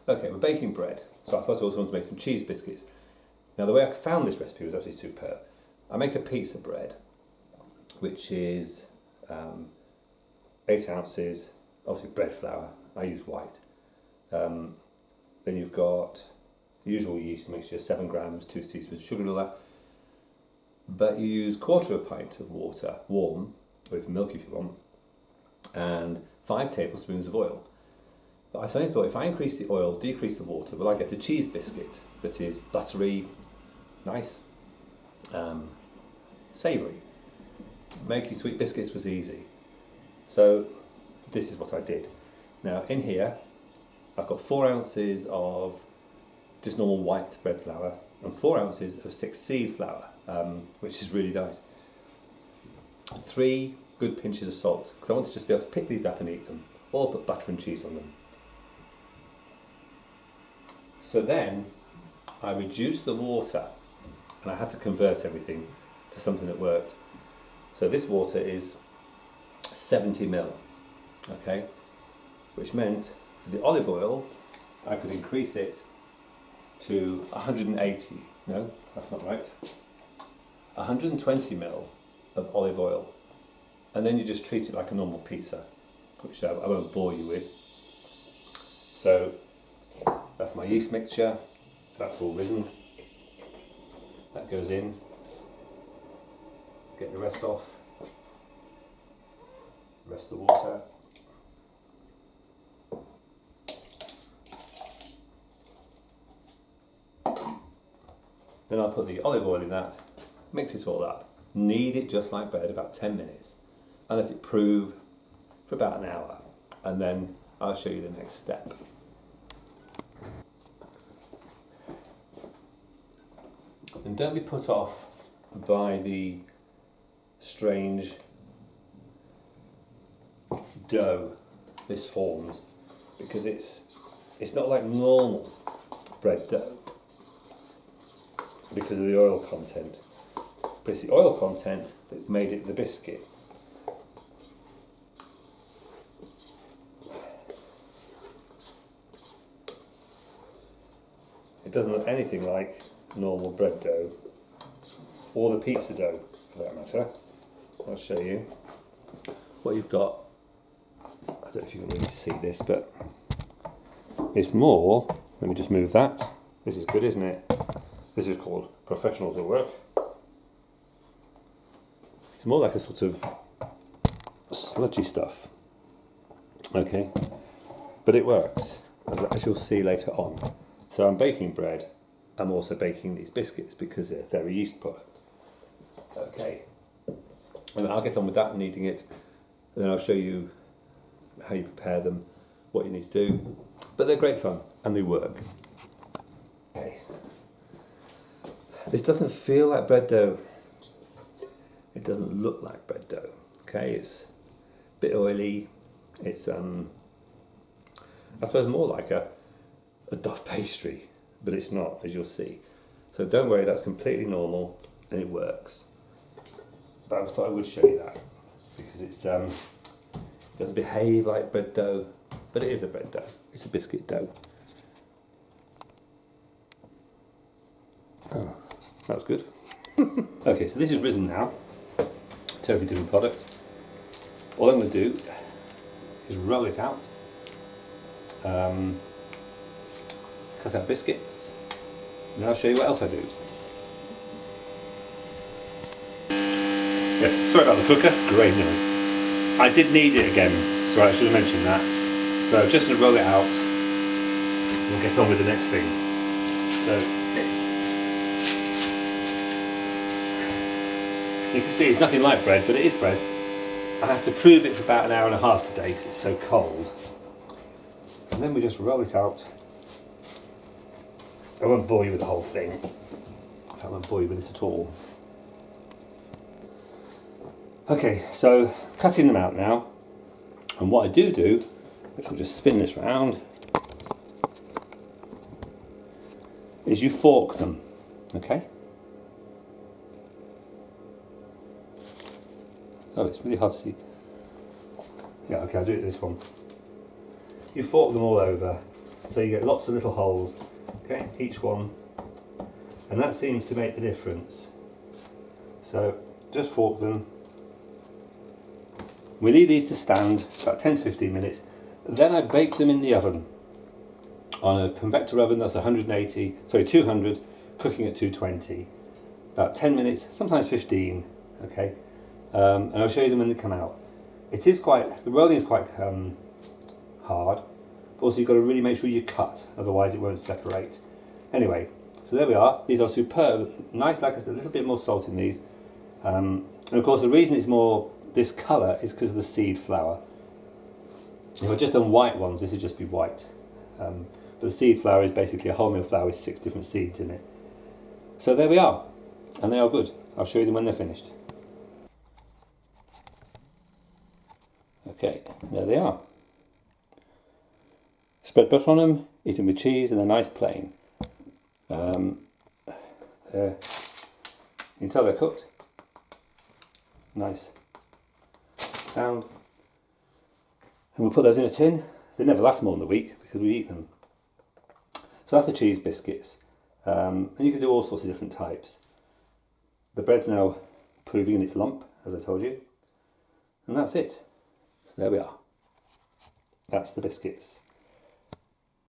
Okay, we're baking bread, so I thought I also wanted to make some cheese biscuits. Now the way I found this recipe was absolutely superb. I make a pizza bread, which is 8 ounces, obviously bread flour, I use white. Then you've got the usual yeast mixture, 7 grams, 2 teaspoons of sugar and all that. But you use 1/4 pint of water, warm, or even milk if you want, and 5 tablespoons of oil. But I suddenly thought, if I increase the oil, decrease the water, will I get a cheese biscuit that is buttery, nice, savoury? Making sweet biscuits was easy. So this is what I did. Now in here, I've got 4 ounces of just normal white bread flour and 4 ounces of 6-seed flour, which is really nice. 3 good pinches of salt, because I want to just be able to pick these up and eat them, or put butter and cheese on them. So then I reduced the water, and I had to convert everything to something that worked. So this water is 70 ml, okay, which meant for the olive oil I could increase it to 180. No, that's not right. 120 ml of olive oil, and then you just treat it like a normal pizza, which I won't bore you with. So that's my yeast mixture, that's all risen, that goes in, get the rest off, rest of the water. Then I'll put the olive oil in that, mix it all up, knead it just like bread about 10 minutes and let it prove for about an hour, and then I'll show you the next step. And don't be put off by the strange dough this forms, because it's not like normal bread dough because of the oil content, but it's the oil content that made it the biscuit. It doesn't look anything like normal bread dough, or the pizza dough for that matter. I'll show you what you've got. I don't know if you can really see this, but it's more, let me just move that. This is good, isn't it? This is called professionals at work. It's more like a sort of sludgy stuff, okay, but it works, as you'll see later on. So I'm baking bread, I'm also baking these biscuits because they're a yeast product. Okay, and I'll get on with that and kneading it, and then I'll show you how you prepare them, what you need to do, but they're great fun and they work. Okay, this doesn't feel like bread dough, it doesn't look like bread dough, okay, it's a bit oily, it's I suppose more like a duff pastry, but it's not, as you'll see. So don't worry, that's completely normal and it works. But I thought I would show you that because it doesn't behave like bread dough, but it is a bread dough. It's a biscuit dough. Oh, that was good. Okay, so this is risen now. Totally different product. All I'm going to do is roll it out. Cut out biscuits, and I'll show you what else I do. Yes, sorry about the cooker, great noise. I did knead it again, so I should have mentioned that. So just to roll it out, we'll get on with the next thing. So you can see it's nothing like bread, but it is bread. I have to prove it for about an hour and a half today because it's so cold. And then we just roll it out. I won't bore you with the whole thing. I won't bore you with this at all. Okay, so cutting them out now. And what I do, which will just spin this round, is you fork them, okay? Oh, it's really hard to see. Yeah, okay, I'll do it this one. You fork them all over, So you get lots of little holes, okay, each one, and that seems to make the difference. So just fork them. We leave these to stand about 10 to 15 minutes. Then I bake them in the oven on a convector oven that's 200, cooking at 220. About 10 minutes, sometimes 15, okay? And I'll show you them when they come out. The welding is quite hard, but also you've got to really make sure you cut, otherwise it won't separate. Anyway, so there we are. These are superb, nice, like I said, a little bit more salt in these. And of course the reason it's more this colour is because of the seed flour. If I'd just done white ones, this would just be white. But the seed flour is basically a wholemeal flour with 6 different seeds in it. So there we are, and they are good. I'll show you them when they're finished. Okay, there they are. Spread butter on them, eat them with cheese, and they're nice plain. You can tell they're cooked. Nice sound. And we'll put those in a tin. They never last more than a week because we eat them. So that's the cheese biscuits. And you can do all sorts of different types. The bread's now proving in its lump, as I told you. And that's it. So there we are. That's the biscuits.